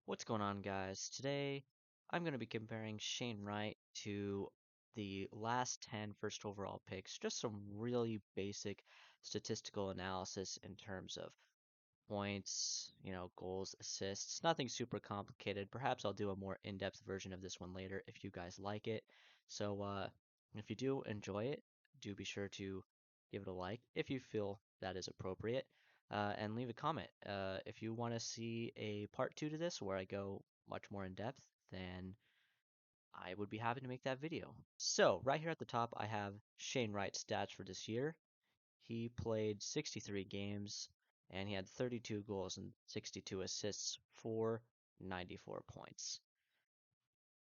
What's going on, guys? Today, I'm going to be comparing Shane Wright to the last 10 first overall picks. Just some really basic statistical analysis in terms of points, goals, assists. Nothing super complicated. Perhaps I'll do a more in-depth version of this one later if you guys like it. So, if you do enjoy it, do be sure to give it a like if you feel that is appropriate, and leave a comment. If you want to see a part two to this where I go much more in depth, then I would be happy to make that video. So, right here at the top, I have Shane Wright's stats for this year. He played 63 games and he had 32 goals and 62 assists for 94 points.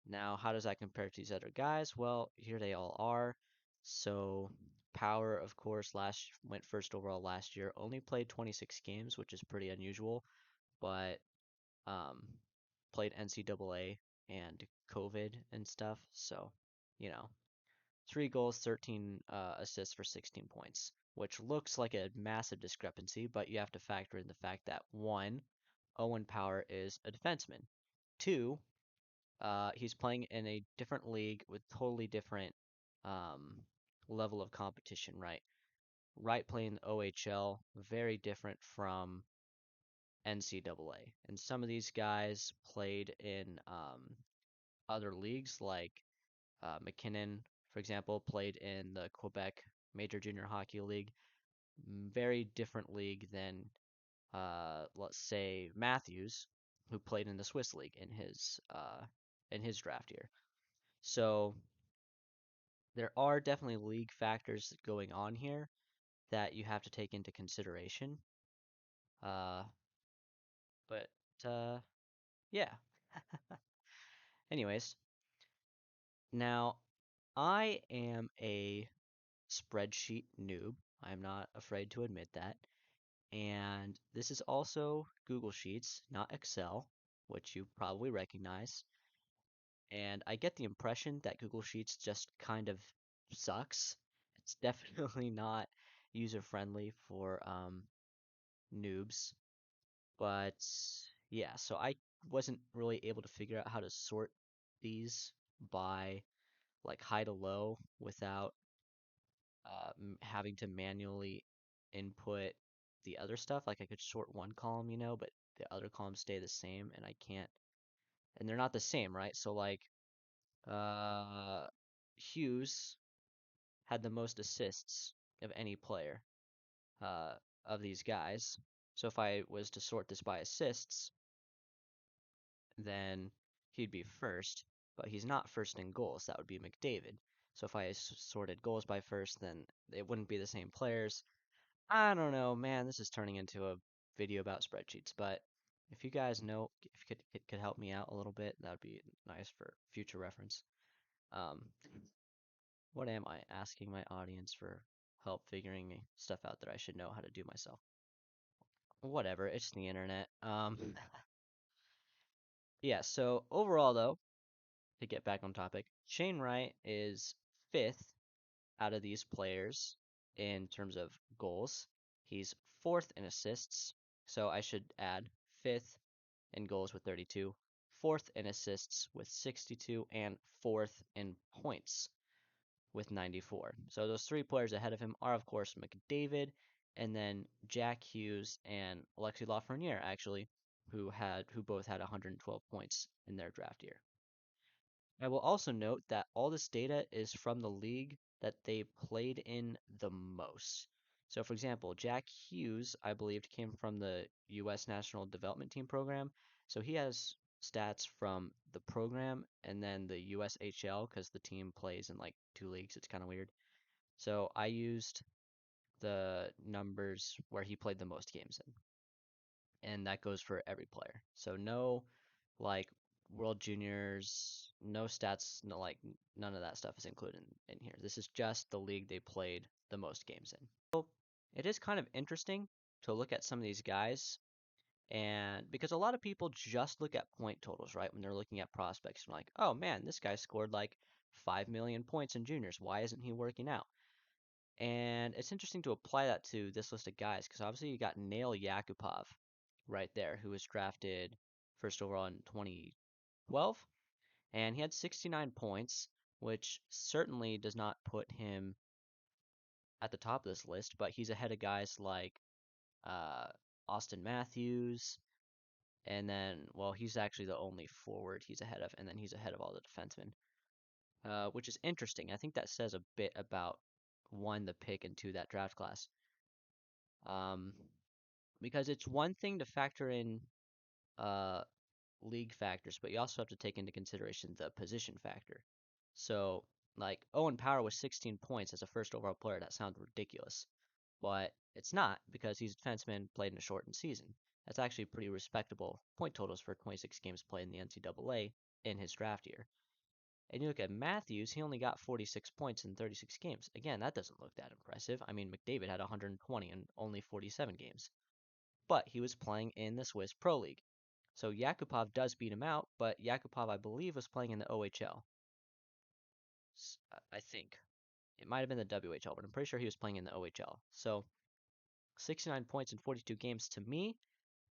Now, how does that compare to these other guys? Well, here they all are. So, Power, of course, last went first overall last year. Only played 26 games, which is pretty unusual, but um, played NCAA and COVID and stuff. So, you know, 3 goals, 13 assists for 16 points, which looks like a massive discrepancy, but you have to factor in the fact that one, Owen Power is a defenseman. Two, he's playing in a different league with totally different um, level of competition, right? Wright playing OHL, very different from NCAA. And some of these guys played in other leagues, like McKinnon, for example, played in the Quebec Major Junior Hockey League. Very different league than, let's say, Matthews, who played in the Swiss League in his draft year. So there are definitely league factors going on here that you have to take into consideration. Uh, but yeah. Anyways, now I am a spreadsheet noob. I'm not afraid to admit that. And this is also Google Sheets, not Excel, which you probably recognize. And I get the impression that Google Sheets just kind of sucks. It's definitely not user friendly for noobs. But yeah, so I wasn't really able to figure out how to sort these by like high to low without having to manually input the other stuff. Like I could sort one column, but the other columns stay the same, and I can't, and they're not the same, right? So like, uh, Hughes had the most assists of any player, uh, of these guys. So if I was to sort this by assists, then he'd be first, but he's not first in goals. That would be McDavid. So if I sorted goals by first, then it wouldn't be the same players. I don't know, man. This is turning into a video about spreadsheets, but if you guys know, if you could help me out a little bit, that would be nice for future reference. Um, what am I asking my audience for help figuring stuff out that I should know how to do myself? Whatever, it's the internet. Yeah, so overall though, to get back on topic, Shane Wright is fifth out of these players in terms of goals. He's fourth in assists, so I should add fifth in goals with 32, fourth in assists with 62, and fourth in points with 94. So those three players ahead of him are, of course, McDavid, and then Jack Hughes and Alexis Lafreniere, actually, who both had 112 points in their draft year. I will also note that all this data is from the league that they played in the most. So, for example, Jack Hughes, I believe, came from the U.S. National Development Team program. So he has stats from the program and then the USHL because the team plays in like two leagues. It's kind of weird. So I used the numbers where he played the most games in, and that goes for every player. So no like World Juniors, no stats, no like none of that stuff is included in here. This is just the league they played the most games in. So it is kind of interesting to look at some of these guys, and because a lot of people just look at point totals, right? When they're looking at prospects, and like, oh man, this guy scored like 5 million points in juniors. Why isn't he working out? And it's interesting to apply that to this list of guys because obviously you got Nail Yakupov right there, who was drafted first overall in 2012, and he had 69 points, which certainly does not put him at the top of this list, but he's ahead of guys like uh, Austin Matthews, and then, well, he's actually the only forward he's ahead of, and then he's ahead of all the defensemen, which is interesting. I think that says a bit about one, the pick, and two, that draft class. Um, because it's one thing to factor in uh, league factors, but you also have to take into consideration the position factor. So, like, Owen Power with 16 points as a first overall player, that sounds ridiculous. But it's not because he's a defenseman, played in a shortened season. That's actually pretty respectable point totals for 26 games played in the NCAA in his draft year. And you look at Matthews, he only got 46 points in 36 games. Again, that doesn't look that impressive. I mean, McDavid had 120 in only 47 games. But he was playing in the Swiss Pro League. So Yakupov does beat him out, but Yakupov, I believe, was playing in the OHL. I think. It might have been the WHL, but I'm pretty sure he was playing in the OHL. So 69 points in 42 games to me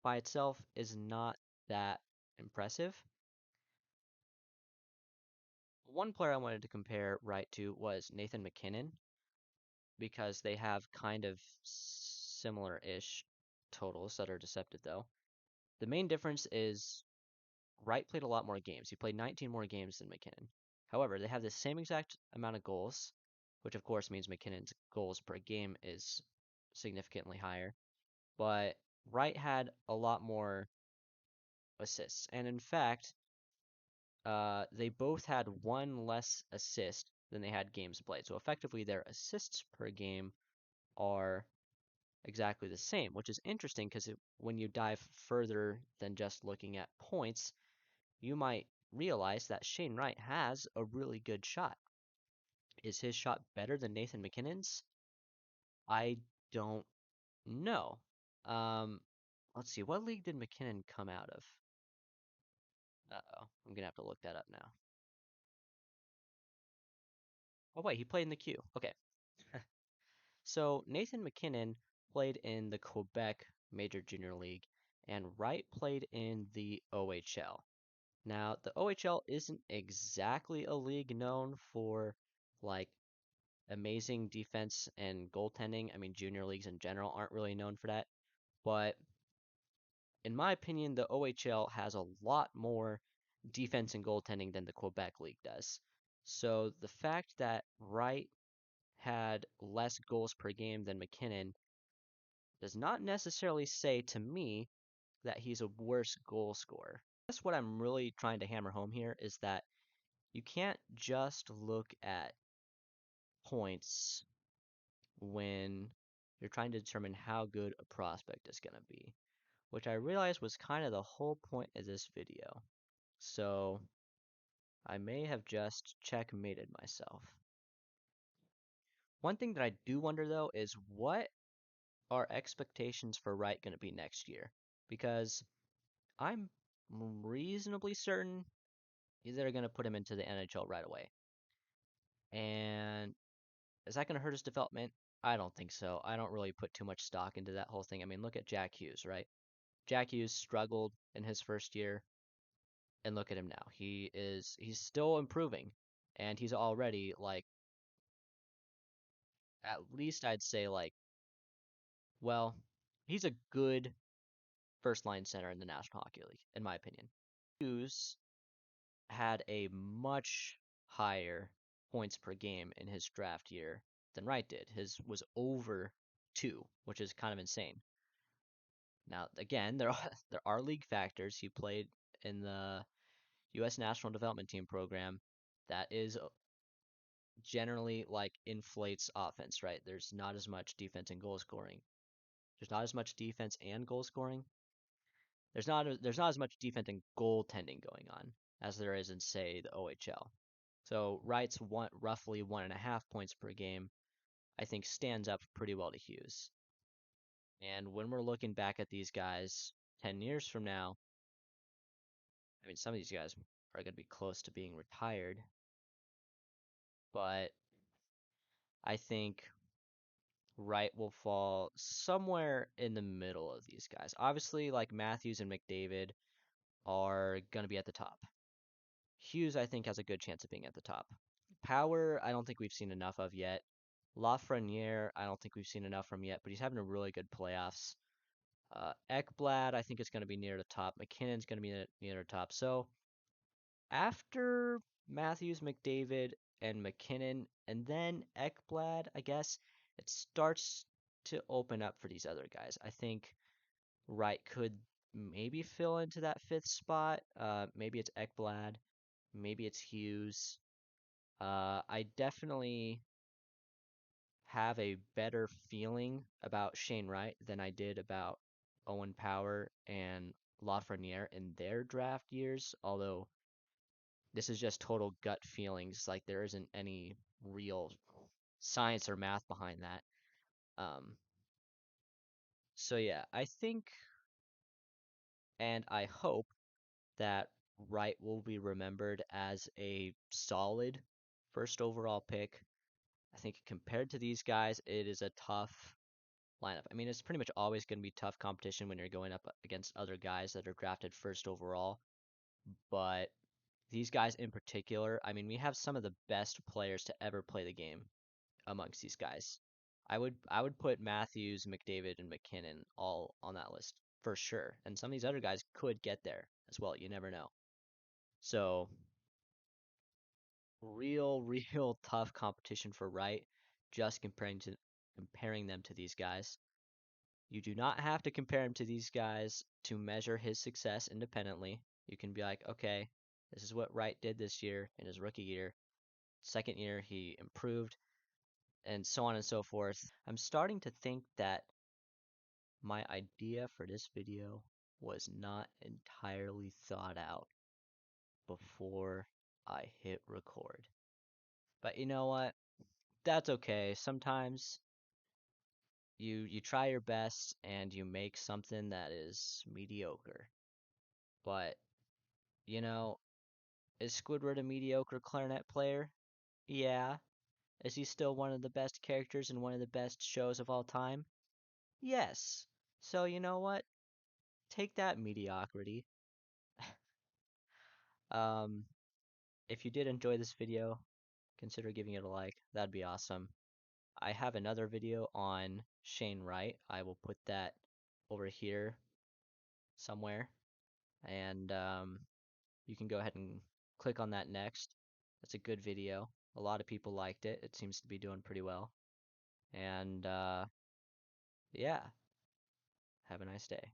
by itself is not that impressive. One player I wanted to compare Wright to was Nathan MacKinnon because they have kind of similar-ish totals that are deceptive though. The main difference is Wright played a lot more games. He played 19 more games than MacKinnon. However, they have the same exact amount of goals, which of course means MacKinnon's goals per game is significantly higher. But Wright had a lot more assists. And in fact, they both had one less assist than they had games played. So effectively, their assists per game are exactly the same, which is interesting because when you dive further than just looking at points, you might realize that Shane Wright has a really good shot. Is his shot better than Nathan MacKinnon's? I don't know. Um, let's see, what league did MacKinnon come out of? Uh-oh, I'm gonna have to look that up now. Oh wait, he played in the Q. Okay. So Nathan MacKinnon played in the Quebec Major Junior League, and Wright played in the OHL. Now, the OHL isn't exactly a league known for like amazing defense and goaltending. I mean, junior leagues in general aren't really known for that. But in my opinion, the OHL has a lot more defense and goaltending than the Quebec League does. So the fact that Wright had less goals per game than MacKinnon does not necessarily say to me that he's a worse goal scorer. That's what I'm really trying to hammer home here is that you can't just look at points when you're trying to determine how good a prospect is going to be, which I realized was kind of the whole point of this video. So I may have just checkmated myself. One thing that I do wonder though is what are expectations for Wright going to be next year? Because I'm reasonably certain they're going to put him into the NHL right away. And is that going to hurt his development? I don't think so. I don't really put too much stock into that whole thing. I mean, look at Jack Hughes, right? Jack Hughes struggled in his first year, and look at him now. He's still improving, and he's already like at least I'd say like well, he's a good first line center in the National Hockey League, in my opinion. Hughes had a much higher points per game in his draft year than Wright did. His was over 2, which is kind of insane. Now, again, there are league factors. He played in the U.S. National Development Team program. That is generally like inflates offense, right? There's not as much defense and goal scoring. There's not as much defense and goal scoring. There's not as much defense and goaltending going on as there is in say the OHL. So Wright's roughly 1.5 points per game. I think stands up pretty well to Hughes. And when we're looking back at these guys 10 years from now, I mean, some of these guys are going to be close to being retired, but I think Wright will fall somewhere in the middle of these guys. Obviously, like Matthews and McDavid are going to be at the top. Hughes, I think, has a good chance of being at the top. Power, I don't think we've seen enough of yet. Lafreniere, I don't think we've seen enough from yet, but he's having a really good playoffs. Ekblad, I think is going to be near the top. McKinnon's going to be near the top. So after Matthews, McDavid, and McKinnon, and then Ekblad, I guess it starts to open up for these other guys. I think Wright could maybe fill into that fifth spot. Maybe it's Ekblad, maybe it's Hughes. I definitely have a better feeling about Shane Wright than I did about Owen Power and Lafreniere in their draft years, although this is just total gut feelings. Like there isn't any real science or math behind that. Um, so yeah, I think and I hope that Wright will be remembered as a solid first overall pick. I think compared to these guys, it is a tough lineup. I mean, it's pretty much always going to be tough competition when you're going up against other guys that are drafted first overall. But these guys in particular, I mean, we have some of the best players to ever play the game amongst these guys. I would put Matthews, McDavid, and McKinnon all on that list for sure. And some of these other guys could get there as well. You never know. So real tough competition for Wright, just comparing them to these guys. You do not have to compare him to these guys to measure his success independently. You can be like, okay, this is what Wright did this year in his rookie year. Second year, he improved, and so on and so forth. I'm starting to think that my idea for this video was not entirely thought out before I hit record. But you know what? That's okay. Sometimes you try your best and you make something that is mediocre. But you know, is Squidward a mediocre clarinet player? Yeah. Is he still one of the best characters in one of the best shows of all time? Yes. So you know what? Take that mediocrity. Um, if you did enjoy this video, consider giving it a like. That'd be awesome. I have another video on Shane Wright. I will put that over here somewhere. And you can go ahead and click on that next. That's a good video. A lot of people liked it. It seems to be doing pretty well. And yeah, have a nice day.